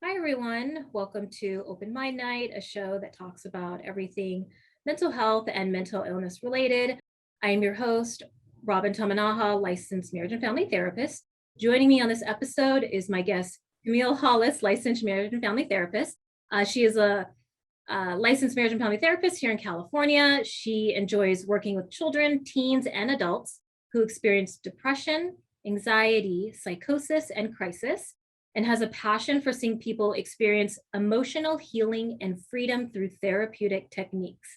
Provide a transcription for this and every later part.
Hi, everyone. Welcome to Open Mind Night, a show that talks about everything mental health and mental illness related. I am your host, Robin Tamanaha, licensed marriage and family therapist. Joining me on this episode is my guest, Kimmil Hollis, licensed marriage and family therapist. She is a licensed marriage and family therapist here in California. She enjoys working with children, teens, and adults who experience depression, anxiety, psychosis, and crisis, and has a passion for seeing people experience emotional healing and freedom through therapeutic techniques.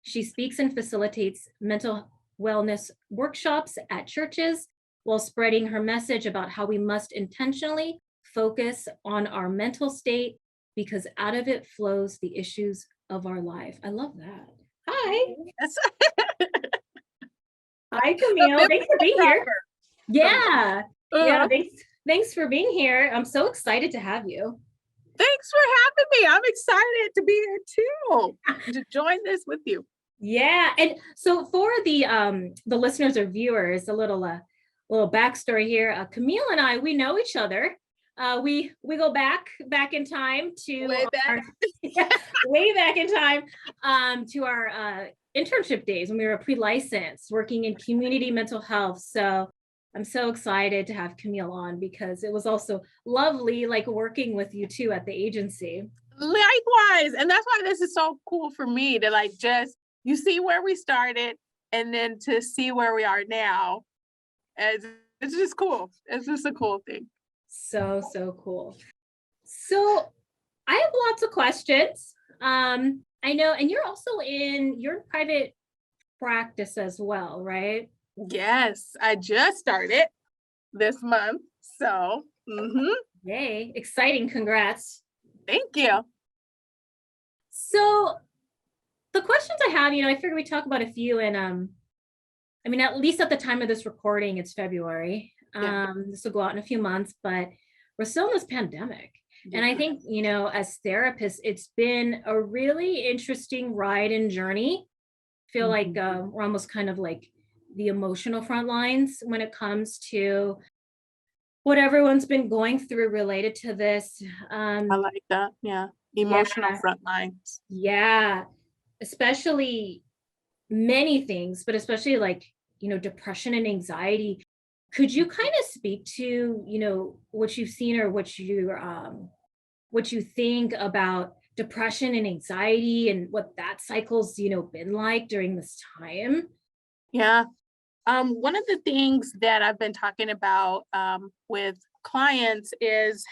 She speaks and facilitates mental wellness workshops at churches while spreading her message about how we must intentionally focus on our mental state because out of it flows the issues of our life. I love that. Hi. That's Hi, a Camille. Thanks for biblical being here. proverb. Yeah. Yeah. Uh, Thanks for being here. I'm so excited to have you. Thanks for having me. I'm excited to be here too, to join this with you. Yeah. And so for the listeners or viewers, a little backstory here. Camille and I, we know each other. We go back in time to Way our, back. way back in time to our internship days when we were pre-licensed working in community mental health. So I'm so excited to have Camille on because it was also lovely like working with you too at the agency. Likewise. And that's why this is so cool for me to you see where we started and then to see where we are now. It's just cool. It's just a cool thing. So cool. So I have lots of questions. I know, and you're in private practice as well, right? Yes, I just started this month. So, Yay, exciting, congrats. thank you. So the questions I have, I figure we talk about a few and I mean, at least at the time of this recording, it's February. Yeah. This will go out in a few months, but we're still in this pandemic. And I think, as therapists, it's been a really interesting ride and journey. I feel like we're almost kind of like the emotional front lines when it comes to what everyone's been going through related to this. I like that. Yeah. Yeah, Emotional front lines. yeah, especially many things, but especially like, depression and anxiety. Could you kind of speak to, what you've seen or what you think about depression and anxiety and what that cycle's, been like during this time? Yeah. One of the things that I've been talking about with clients is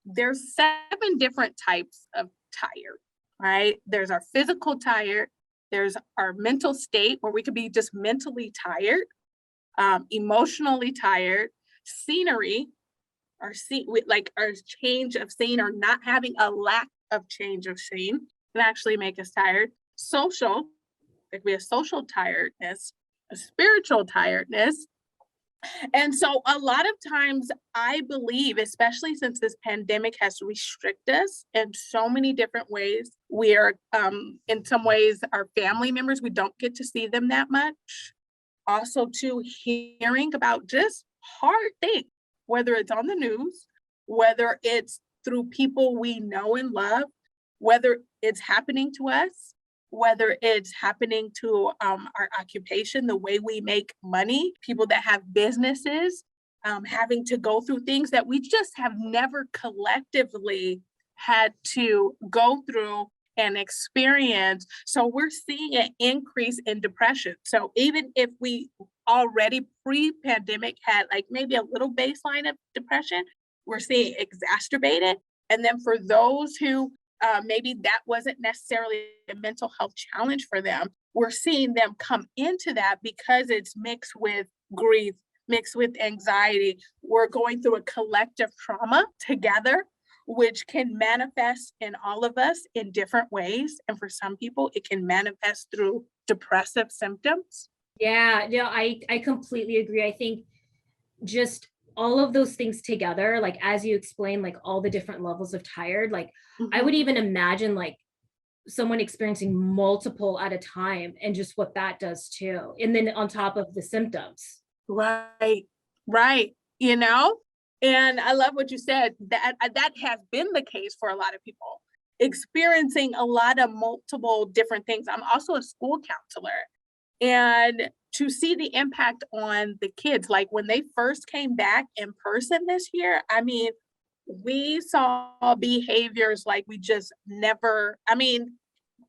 there's 7 different types of tired, right? There's our physical tired, there's our mental state where we could be just mentally tired, emotionally tired, scenery, our change of scene or not having a lack of change of scene can actually make us tired. Social, like we have social tiredness, a spiritual tiredness. And so a lot of times I believe, especially since this pandemic has restricted us in so many different ways, we are in some ways our family members, we don't get to see them that much. Also to hearing about just hard things, whether it's on the news, whether it's through people we know and love, whether it's happening to us, whether it's happening to our occupation, the way we make money, people that have businesses, having to go through things that we just have never collectively had to go through and experience. So we're seeing an increase in depression. So even if we already pre-pandemic had like maybe a little baseline of depression, we're seeing exacerbated. And then for those who maybe that wasn't necessarily a mental health challenge for them, we're seeing them come into that because it's mixed with grief, mixed with anxiety. We're going through a collective trauma together, which can manifest in all of us in different ways. And for some people, it can manifest through depressive symptoms. Yeah, no, I completely agree. I think just all of those things together, like as you explained, like all the different levels of tired, like I would even imagine like someone experiencing multiple at a time and just what that does too. And then on top of the symptoms. Right, right. You know, And I love what you said, that that has been the case for a lot of people, experiencing a lot of multiple different things. I'm also a school counselor, and to see the impact on the kids, like when they first came back in person this year, I mean, we saw behaviors like we just never, I mean,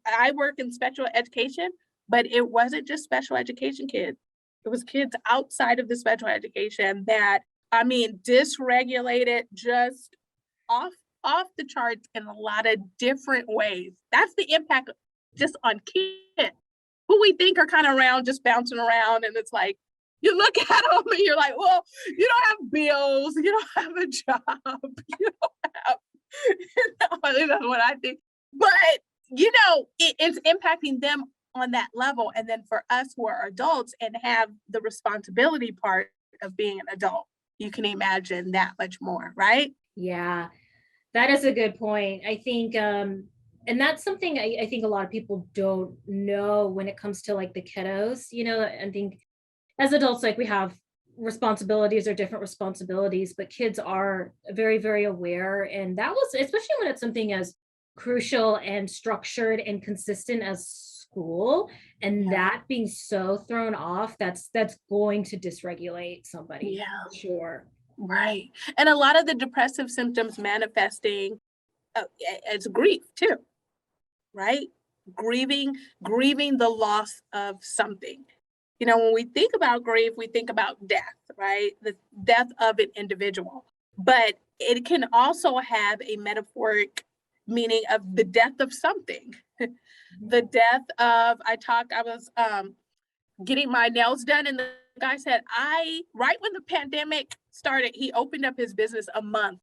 I work in special education, but it wasn't just special education kids. It was kids outside of the special education that, I mean, dysregulated, just off off the charts in a lot of different ways. That's the impact just on kids who we think are kind of around, just bouncing around. And it's like, you look at them and you're like, well, you don't have bills, you don't have a job, you don't have, that's what I think. But, it's impacting them on that level. And then for us who are adults and have the responsibility part of being an adult, you can imagine that much more, right? Yeah, that is a good point. I think, and that's something I think a lot of people don't know when it comes to like the kiddos. I think as adults, like we have responsibilities or different responsibilities, but kids are very, very aware. And that was, especially when it's something as crucial and structured and consistent as school, and Yeah. that being so thrown off, that's going to dysregulate somebody Yeah. for sure. Right. And a lot of the depressive symptoms manifesting as grief too, right? Grieving the loss of something. When we think about grief, we think about death, right? The death of an individual. But it can also have a metaphoric meaning of the death of something. The death of, I was getting my nails done, and the guy said, right when the pandemic started, he opened up his business a month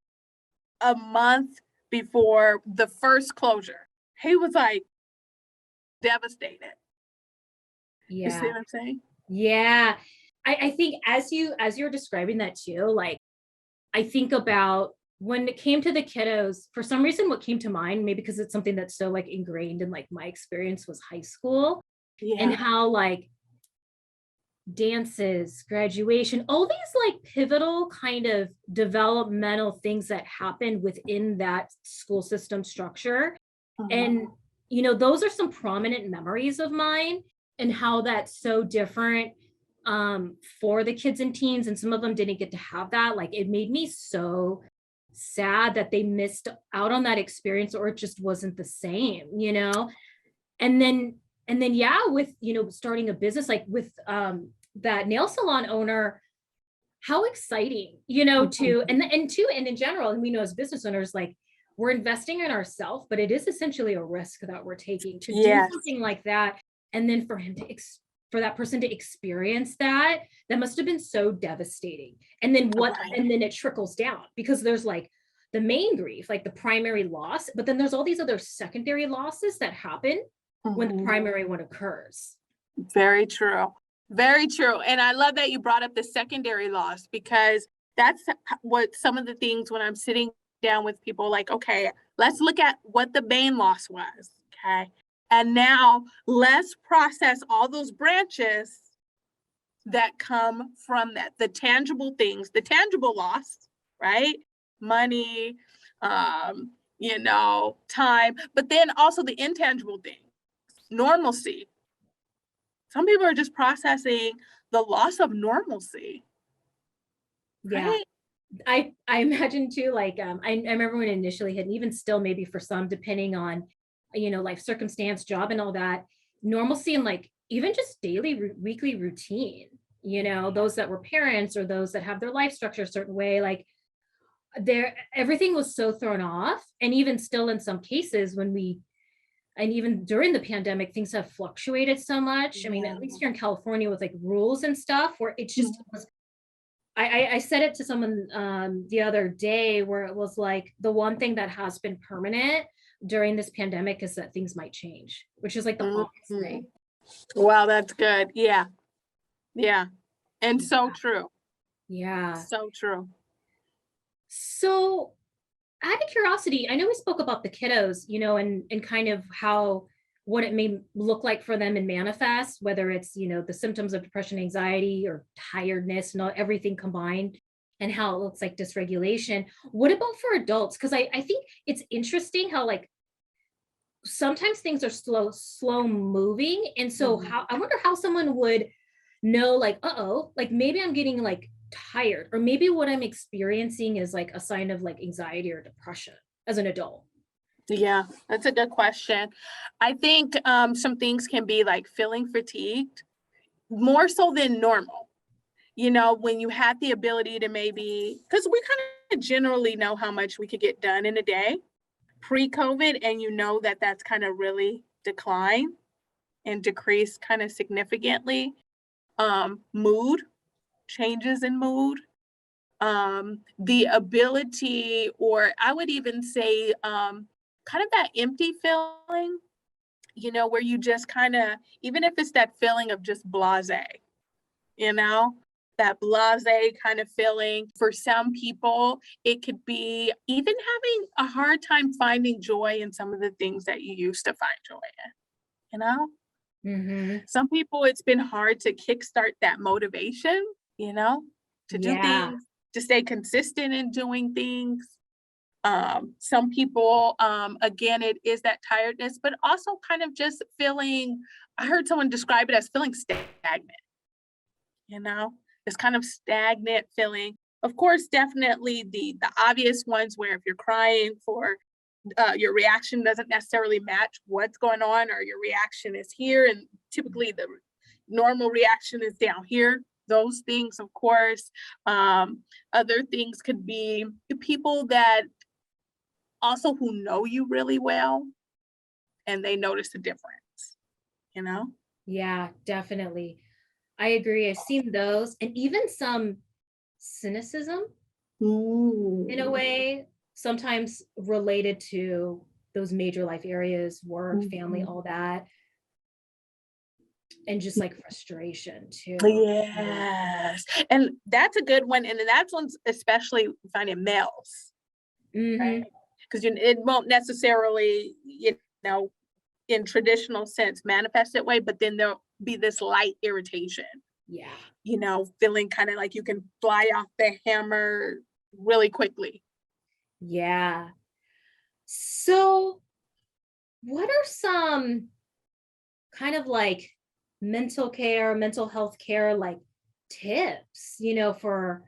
before the first closure. He was like devastated. You see Yeah. what I'm saying? Yeah. I think as you're describing that too, like I think about when it came to the kiddos, for some reason what came to mind, maybe because it's something that's so like ingrained in like my experience, was high school, and Yeah. how like dances, graduation, all these like pivotal kind of developmental things that happen within that school system structure. And, Mhm. those are some prominent memories of mine, and how that's so different for the kids and teens. And some of them didn't get to have that. Like it made me so sad that they missed out on that experience, or it just wasn't the same. And then yeah, with starting a business like with that nail salon owner, how exciting, to Mhm. and in general, and we know as business owners, like we're investing in ourselves, but it is essentially a risk that we're taking to do Yes. something like that. And then for that person to experience that must have been so devastating. And then Right. it trickles down, because there's like the main grief, like the primary loss, but then there's all these other secondary losses that happen when the Mhm. primary one occurs. Very true. Very true. And I love that you brought up the secondary loss, because that's what some of the things when I'm sitting down with people, like, okay, let's look at what the main loss was. Okay. And now let's process all those branches that come from that, the tangible things, the tangible loss, right? Money, time, but then also the intangible things, normalcy. Some people are just processing the loss of normalcy, Yeah. right? I imagine too, like I remember when it initially hit, and even still maybe for some, depending on life circumstance, job and all that, normalcy and like even just daily weekly routine, those that were parents or those that have their life structure a certain way, like everything was so thrown off. And even still in some cases, and even during the pandemic, things have fluctuated so much. I mean, Yeah. at least here in California with like rules and stuff, where it just Mhm. was. I said it to someone the other day, where it was like the one thing that has been permanent during this pandemic is that things might change, which is like the obvious Mhm. thing. Wow, that's good. Yeah. Yeah. And so true. Yeah. So true. So out of curiosity, I know we spoke about the kiddos, and kind of how what it may look like for them and manifest, whether it's, the symptoms of depression, anxiety, or tiredness, and everything combined. and how it looks like dysregulation. What about for adults? Because I think it's interesting how like sometimes things are slow moving. And so how I wonder how someone would know like, uh-oh, like maybe I'm getting like tired, or maybe what I'm experiencing is like a sign of like anxiety or depression as an adult. Yeah, that's a good question. I think some things can be like feeling fatigued more so than normal. You know, when you have the ability to maybe, because we kind of generally know how much we could get done in a day pre-COVID, and you know that that's kind of really declined and decreased kind of significantly. Mood, changes in mood, the ability, or I would even say, kind of that empty feeling, you know, where you just kind of, even if it's that feeling of just blase, you know, that blase kind of feeling. For some people, it could be even having a hard time finding joy in some of the things that you used to find joy in, you know? Mm-hmm. Some people, it's been hard to kickstart that motivation, you know, to do Yeah. things, to stay consistent in doing things. Some people, again, it is that tiredness, but also kind of just feeling, I heard someone describe it as feeling stagnant, you know, this kind of stagnant feeling. Of course, definitely the obvious ones where if you're crying for your reaction doesn't necessarily match what's going on, or your reaction is here, and typically the normal reaction is down here. Those things, of course. Other things could be people that also who know you really well and they notice the difference, you know? Yeah, definitely. I agree. I've seen those, and even some cynicism in a Ooh. way, sometimes related to those major life areas, work, family, Mhm. all that, and just like frustration too. Yeah. Yes. And that's a good one. And then that's one's especially finding males, right? Mm-hmm. Because it won't necessarily, you know, in traditional sense manifest that way, but then there'll be this light irritation, Yeah. you know, feeling kind of like you can fly off the hammer really quickly. Yeah. So, what are some kind of like mental care, mental health care, like tips, for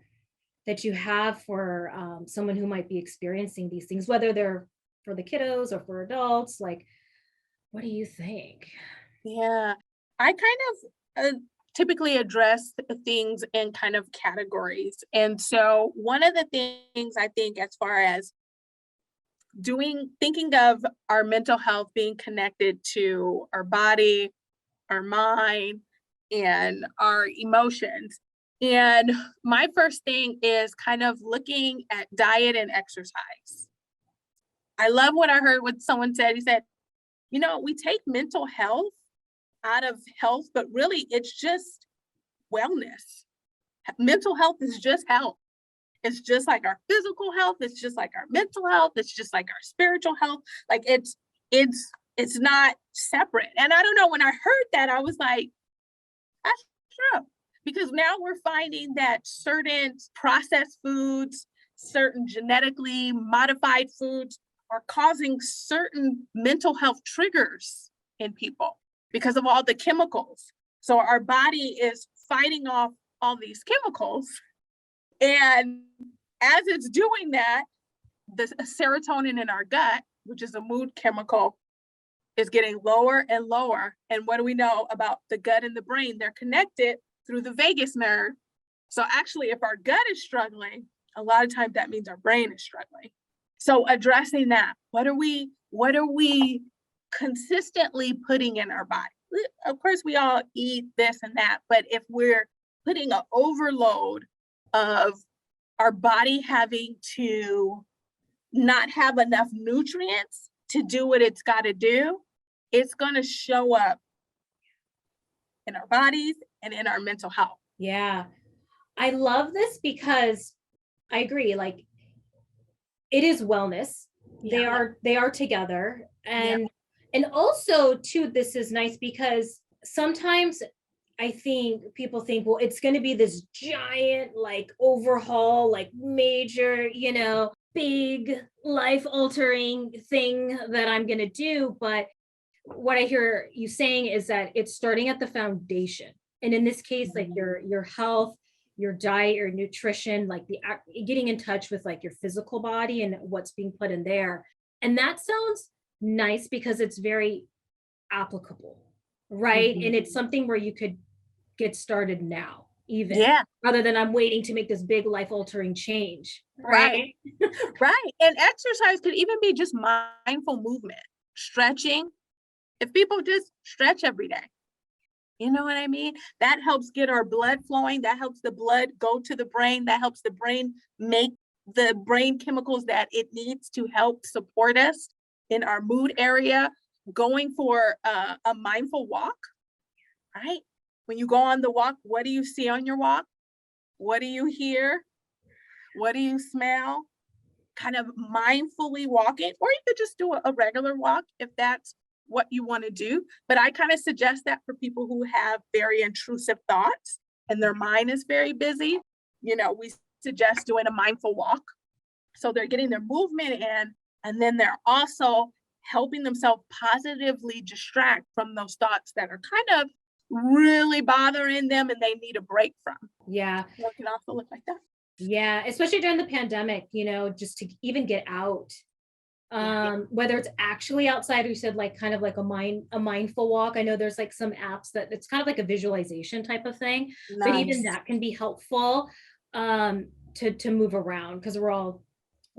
that you have for someone who might be experiencing these things, whether they're for the kiddos or for adults? Like, what do you think? Yeah. I kind of typically address things in kind of categories. And so one of the things I think as far as thinking of our mental health being connected to our body, our mind, and our emotions. And my first thing is kind of looking at diet and exercise. I love what I heard what someone said. He said, you know, we take mental health out of health, but really it's just wellness. Mental health is just health. It's just like our physical health. It's just like our mental health. It's just like our spiritual health. Like it's not separate. And I don't know, when I heard that, I was like, that's true. Because now we're finding that certain processed foods, certain genetically modified foods are causing certain mental health triggers in people because of all the chemicals. So our body is fighting off all these chemicals. And as it's doing that, the serotonin in our gut, which is a mood chemical, is getting lower and lower. And what do we know about the gut and the brain? They're connected through the vagus nerve. So actually, if our gut is struggling, a lot of times that means our brain is struggling. So addressing that, what are we consistently putting in our body? Of course, we all eat this and that, but if we're putting an overload of our body having to not have enough nutrients to do what it's got to do, it's going to show up in our bodies and in our mental health. Yeah. I love this because I agree. Like, it is wellness. Yeah. They are together. Yeah. And also too, this is nice because sometimes I think people think, well, it's going to be this giant, like overhaul, like major, big life altering thing that I'm going to do. But what I hear you saying is that it's starting at the foundation. And in this case, like your health, your diet, your nutrition, like getting in touch with like your physical body and what's being put in there. And that sounds nice because it's very applicable, right? And it's something where you could get started now, even Yeah, rather than I'm waiting to make this big life altering change, right, right? right. And exercise could even be just mindful movement, stretching. If people just stretch every day, you know what I mean? That helps get our blood flowing. That helps the blood go to the brain. That helps the brain make the brain chemicals that it needs to help support us in our mood area. Going for a mindful walk, right? When you go on the walk, what do you see on your walk? What do you hear? What do you smell? Kind of mindfully walking, or you could just do a regular walk if that's what you want to do. But I kind of suggest that for people who have very intrusive thoughts and their mind is very busy. We suggest doing a mindful walk. So they're getting their movement in, and then they're also helping themselves positively distract from those thoughts that are kind of really bothering them and they need a break from. Yeah. So it can also look like that. Yeah. Especially during the pandemic, just to even get out. Whether it's actually outside or you said like kind of like a mindful walk. I know there's like some apps that it's kind of like a visualization type of thing, but even Nice. that can be helpful to move around because a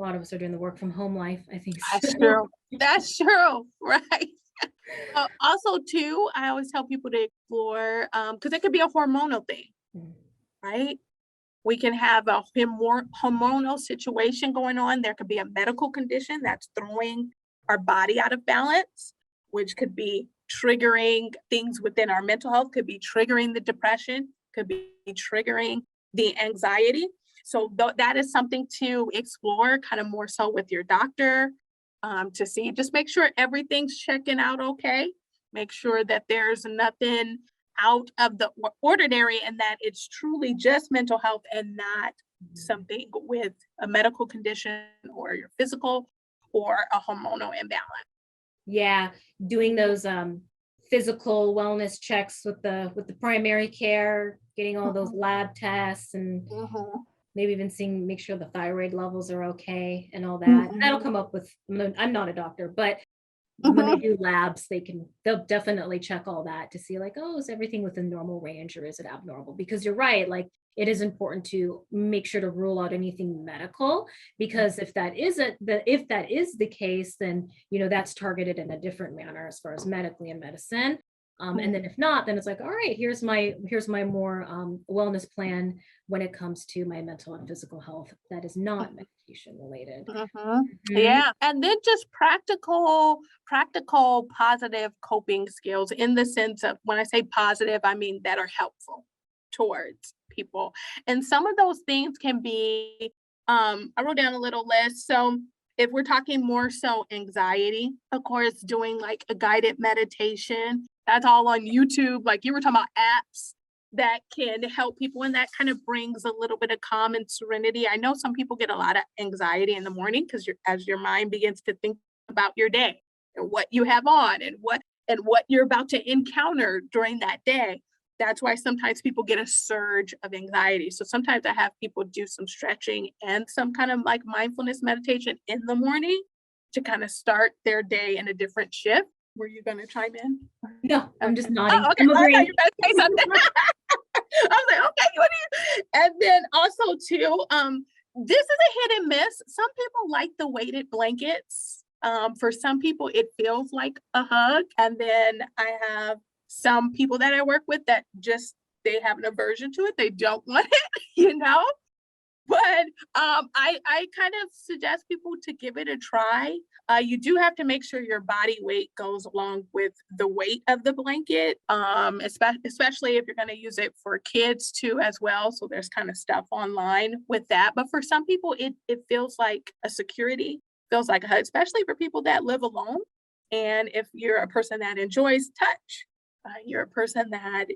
lot of us are doing the work from home life, I think. That's true. That's true. Right. Also, too, I always tell people to explore because it could be a hormonal thing, right? We can have a hormonal situation going on. There could be a medical condition that's throwing our body out of balance, which could be triggering things within our mental health, could be triggering the depression, could be triggering the anxiety. So that is something to explore kind of more so with your doctor to see. Just make sure everything's checking out okay. Make sure that there's nothing out of the ordinary and that it's truly just mental health and not something with a medical condition or your physical or a hormonal imbalance. Yeah, doing those physical wellness checks with the primary care, getting all those lab tests and maybe even make sure the thyroid levels are okay and all that. That'll come up with, I'm not a doctor, but when they do labs, they'll definitely check all that to see like, oh, is everything within normal range or is it abnormal? Because you're right, like it is important to make sure to rule out anything medical, because if that is the case, then that's targeted in a different manner as far as medically and medicine. And then if not, then it's like, all right, here's my more wellness plan when it comes to my mental and physical health that is not medication related. Yeah. And then just practical positive coping skills in the sense of when I say positive, I mean that are helpful towards people. And some of those things can be, I wrote down a little list. So if we're talking more so anxiety, of course, doing like a guided meditation, that's all on YouTube. Like you were talking about apps that can help people, and that kind of brings a little bit of calm and serenity. I know some people get a lot of anxiety in the morning because as your mind begins to think about your day and what you have on and what you're about to encounter during that day. That's why sometimes people get a surge of anxiety. So sometimes I have people do some stretching and some kind of like mindfulness meditation in the morning to kind of start their day in a different shift. Were you going to chime in? No, I'm just nodding. Oh, okay. I'm I thought agreeing. you were going to say something. I was like, okay, what do you? And then also too, this is a hit and miss. Some people like the weighted blankets. For some people, it feels like a hug. And then I have some people that I work with that they have an aversion to it. They don't want it, But I kind of suggest people to give it a try. You do have to make sure your body weight goes along with the weight of the blanket, especially if you're going to use it for kids too as well. So there's kind of stuff online with that. But for some people, it feels like a security, feels like a hug, especially for people that live alone. And if you're a person that enjoys touch, You're a person that,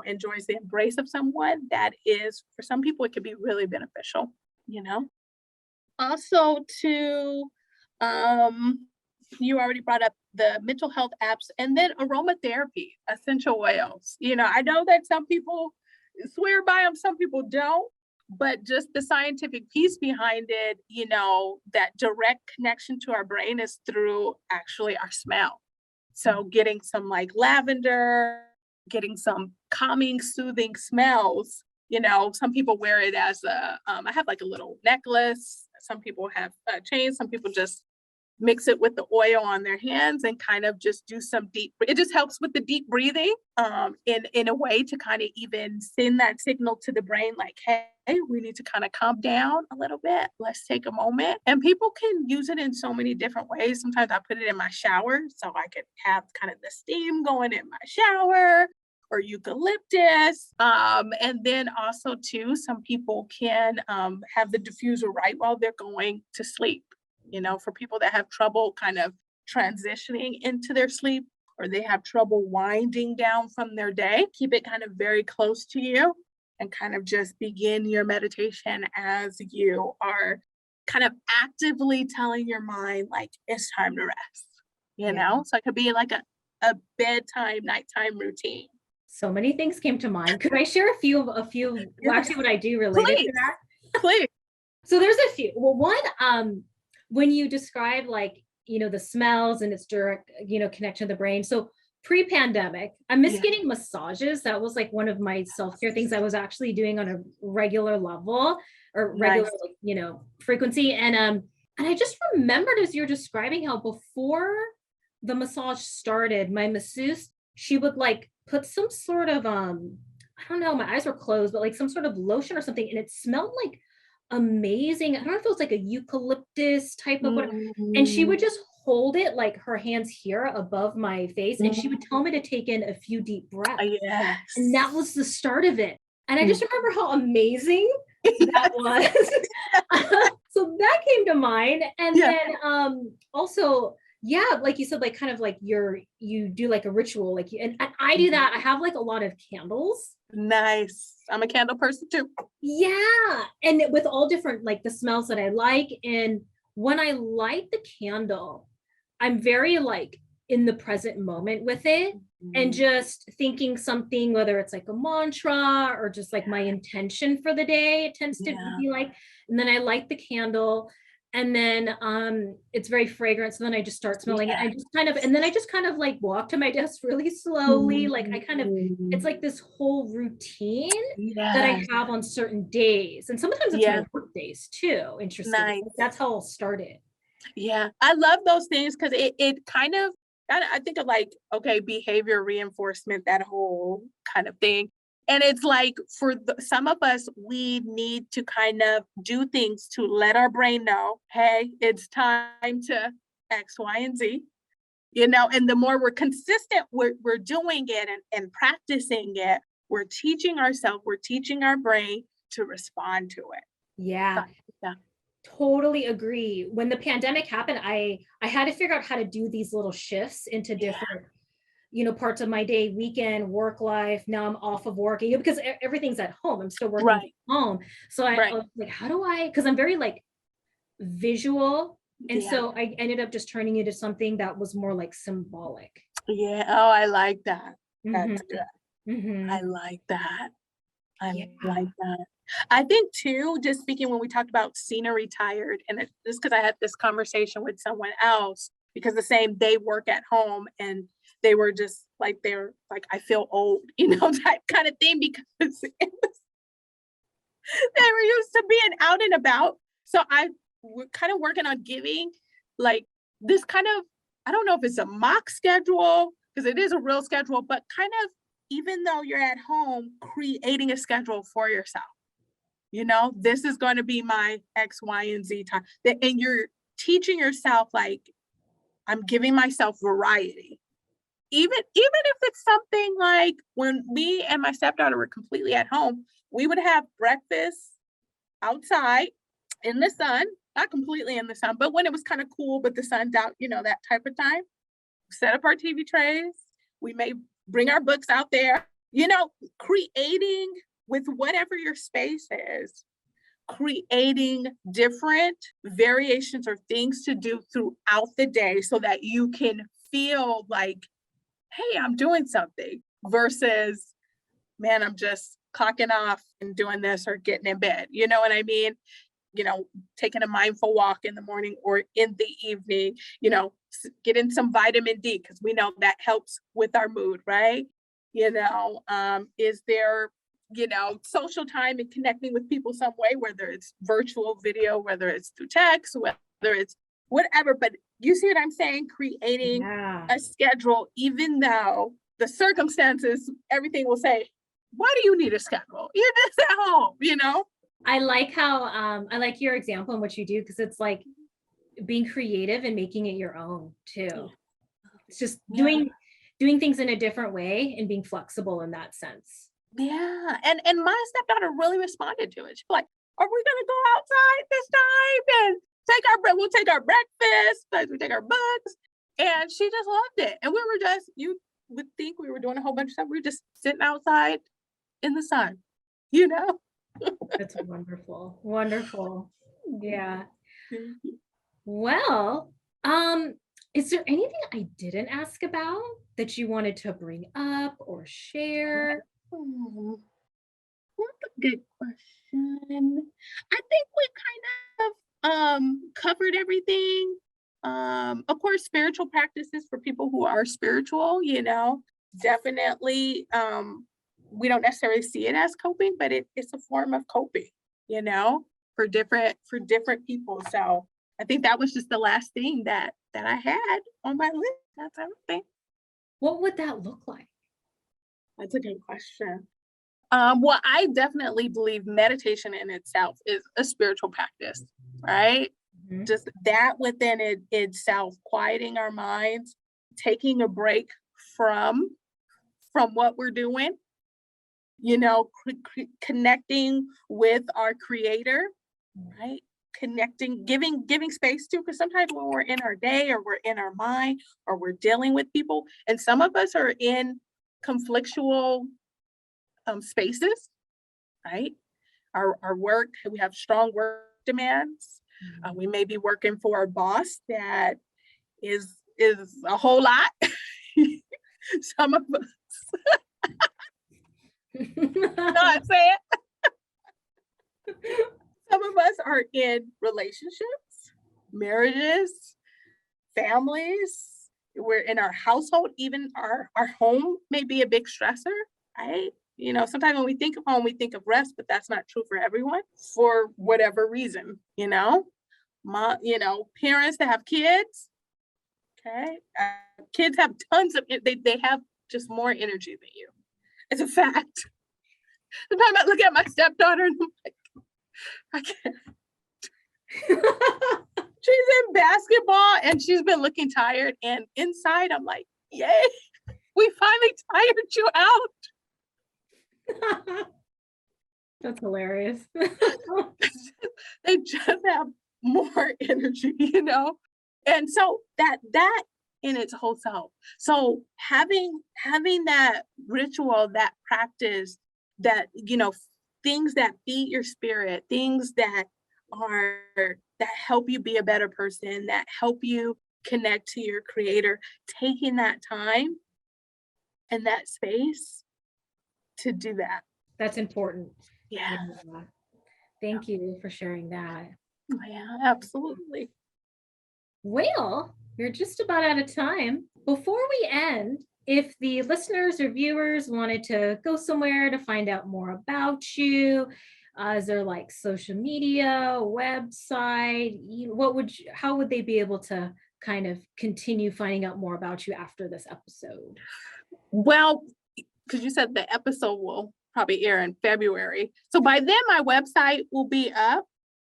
enjoys the embrace of someone, that is, for some people, it could be really beneficial, you know? Also, to, um, you already brought up the mental health apps and then aromatherapy, essential oils. I know that some people swear by them, some people don't, but just the scientific piece behind it, that direct connection to our brain is through actually our smell. So getting some like lavender, getting some calming, soothing smells. Some people wear it as I have like a little necklace. Some people have chains. Some people just mix it with the oil on their hands and kind of just do some it just helps with the deep breathing in a way to kind of even send that signal to the brain like, hey, we need to kind of calm down a little bit. Let's take a moment. And people can use it in so many different ways. Sometimes I put it in my shower so I could have kind of the steam going in my shower, or eucalyptus. And then also too, some people can have the diffuser right while they're going to sleep. For people that have trouble kind of transitioning into their sleep, or they have trouble winding down from their day, keep it kind of very close to you and kind of just begin your meditation as you are kind of actively telling your mind, like, it's time to rest, So it could be like a bedtime, nighttime routine. So many things came to mind. Could I share a few, well, actually what I do related to that? Please. So there's a few. Well, one, when you describe like, the smells and its direct, connection to the brain. So pre-pandemic, I miss getting massages. That was like one of my self-care things I was actually doing on a regular level or regular, frequency. And I just remembered as you're describing how before the massage started, my masseuse, she would like put some sort of, I don't know, my eyes were closed, but like some sort of lotion or something. And it smelled like amazing. I don't know if it was like a eucalyptus type of whatever. And she would just hold it like her hands here above my face. And she would tell me to take in a few deep breaths. Yes. And that was the start of it. And I just remember how amazing that was. So that came to mind. And then also, like you said, like kind of like you do like a ritual, like and I do that. I have like a lot of candles. Nice. I'm a candle person too. Yeah. And with all different, like the smells that I like. And when I light the candle, I'm very like in the present moment with it and just thinking something, whether it's like a mantra or just like my intention for the day, it tends to be like, and then I light the candle and then it's very fragrant. So then I just start smelling it. I just kind of like walk to my desk really slowly. Like I kind of, it's like this whole routine that I have on certain days. And sometimes it's my work days too. Interesting. Nice. That's how it started. Yeah. I love those things because it kind of, I think of like, okay, behavior reinforcement, that whole kind of thing. And it's like for some of us, we need to kind of do things to let our brain know, hey, it's time to X, Y, and Z, and the more we're consistent, we're doing it and practicing it, we're teaching ourselves, we're teaching our brain to respond to it. Yeah. Totally agree. When the pandemic happened, I had to figure out how to do these little shifts into different parts of my day, weekend, work life. Now I'm off of work, because everything's at home. I'm still working from home. So I was like, how do I, because I'm very like visual. And so I ended up just turning it into something that was more like symbolic. Yeah. Oh, I like that. That's good. I like that. I like that. I think too, just speaking when we talked about scenery tired, and just because I had this conversation with someone else, because they work at home and they were just like, they're like, I feel old, type kind of thing, because they were used to being out and about. So we're kind of working on giving like this kind of, I don't know if it's a mock schedule, because it is a real schedule, but kind of, even though you're at home, creating a schedule for yourself. This is going to be my X, Y, and Z time. And you're teaching yourself, like, I'm giving myself variety. Even if it's something like when me and my stepdaughter were completely at home, we would have breakfast outside in the sun, not completely in the sun, but when it was kind of cool, but the sun's out, that type of time. Set up our TV trays. We may bring our books out there, creating with whatever your space is, creating different variations or things to do throughout the day so that you can feel like, hey, I'm doing something versus, man, I'm just clocking off and doing this or getting in bed. You know what I mean? Taking a mindful walk in the morning or in the evening, getting some vitamin D because we know that helps with our mood, right? Is there, social time and connecting with people some way, whether it's virtual video, whether it's through text, whether it's whatever. But you see what I'm saying? Creating a schedule, even though the circumstances, everything will say, why do you need a schedule? You're just at home, I like how I like your example and what you do, because it's like being creative and making it your own too. It's just doing things in a different way and being flexible in that sense. Yeah. And my stepdaughter really responded to it. She's like, are we gonna go outside this time and we'll take our breakfast, we take our books. And she just loved it. And we were just, you would think we were doing a whole bunch of stuff. We were just sitting outside in the sun, That's wonderful. Wonderful. Yeah. Well, is there anything I didn't ask about that you wanted to bring up or share? That's a good question. I think we kind of covered everything. Of course, spiritual practices for people who are spiritual, definitely we don't necessarily see it as coping, but it's a form of coping, for different people. So I think that was just the last thing that I had on my list. That's everything. What would that look like? That's a good question. Well, I definitely believe meditation in itself is a spiritual practice, right? Mm-hmm. Just that within itself, quieting our minds, taking a break from what we're doing, connecting with our creator, right? Connecting, giving space to, because sometimes when we're in our day or we're in our mind or we're dealing with people, and some of us are in conflictual spaces, right? Our work, we have strong work demands. We may be working for a boss that is a whole lot. Some of us, not saying. Some of us are in relationships, marriages, families. We're in our household. Even our home may be a big stressor, right? Sometimes when we think of home, we think of rest, but that's not true for everyone for whatever reason, parents that have kids, okay? Kids have tons of, they have just more energy than you. It's a fact. Sometimes I look at my stepdaughter and I'm like, I can't. She's in basketball and she's been looking tired. And inside, I'm like, yay, we finally tired you out. That's hilarious. They just have more energy, And so that in its whole self. So having that ritual, that practice, that, things that feed your spirit, things that help you be a better person, that help you connect to your creator, taking that time and that space to do that. That's important. Yeah. Thank you for sharing that. Yeah, absolutely. Well, we're just about out of time. Before we end, if the listeners or viewers wanted to go somewhere to find out more about you, is there like social media, website? How would they be able to kind of continue finding out more about you after this episode? Well, because you said the episode will probably air in February. So by then my website will be up.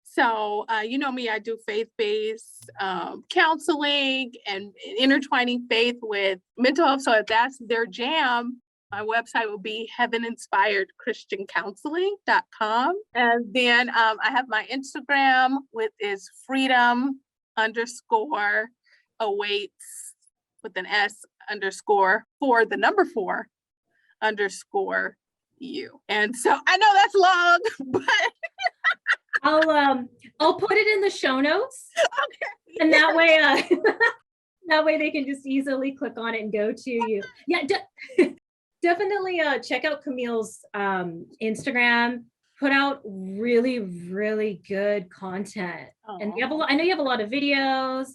So, you know me, I do faith-based counseling and intertwining faith with mental health. So if that's their jam, my website will be heaveninspiredchristiancounseling.com. And then I have my Instagram, which is freedom_awaits with an S _4_you. And so I know that's long, but I'll put it in the show notes. okay. And that way, that way they can just easily click on it and go to you. Yeah, definitely check out Kimmil's Instagram. Put out really, really good content. And you have I know you have a lot of videos,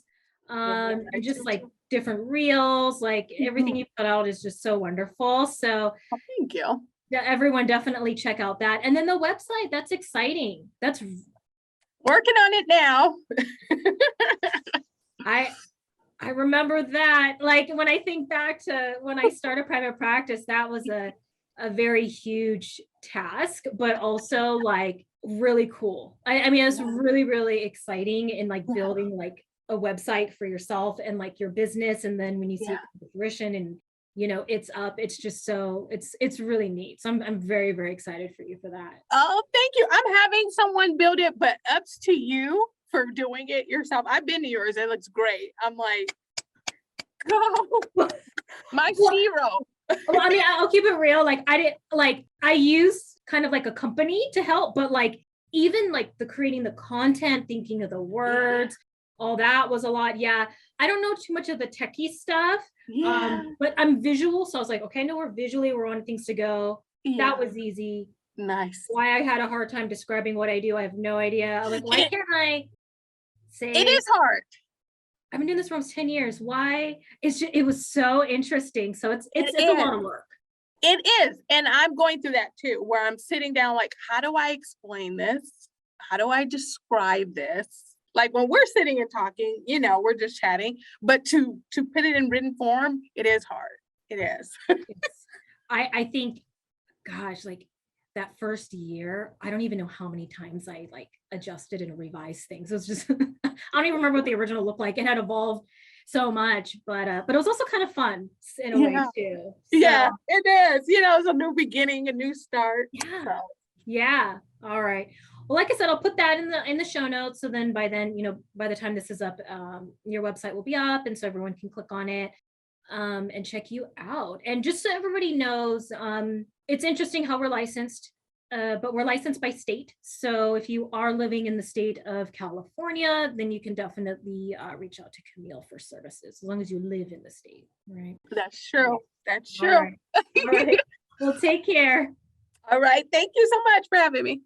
and just like different reels, like everything you put out is just so wonderful. So thank you. Yeah, everyone definitely check out that. And then the website, that's exciting. That's working on it now. I remember that, like when I think back to when I started private practice, that was a very huge task, but also like really cool. I mean, it's really, really exciting in like building like a website for yourself and like your business. And then when you see it come to fruition and you know, it's up, it's just so it's really neat. So I'm very, very excited for you for that. Oh, thank you. I'm having someone build it, but ups to you for doing it yourself. I've been to yours. It looks great. I'm like, go. My hero. Well, I mean, I'll keep it real. Like I used kind of like a company to help, but like even like the creating the content, thinking of the words, all that was a lot. Yeah. I don't know too much of the techie stuff. But I'm visual. So I was like, okay, I know we're wanting things to go. That was easy. Nice. Why I had a hard time describing what I do, I have no idea. I'm like, why can't I say it is hard? I've been doing this for almost 10 years. Why? It was so interesting. So it's a lot of work. It is. And I'm going through that too, where I'm sitting down like, how do I explain this? How do I describe this? Like when we're sitting and talking, you know, we're just chatting, but to put it in written form, it is hard. It is. I think, gosh, like that first year, I don't even know how many times I like adjusted and revised things. It was just, I don't even remember what the original looked like. It had evolved so much, but it was also kind of fun in a way too. So, yeah, it is. You know, it's a new beginning, a new start. Yeah. So. Yeah. All right. Well, like I said, I'll put that in the show notes. So then by then, you know, by the time this is up, your website will be up. And so everyone can click on it and check you out. And just so everybody knows, it's interesting how we're licensed, but we're licensed by state. So if you are living in the state of California, then you can definitely reach out to Kimmil for services, as long as you live in the state, right? That's true. That's true. All right. All right. Well, take care. All right. Thank you so much for having me.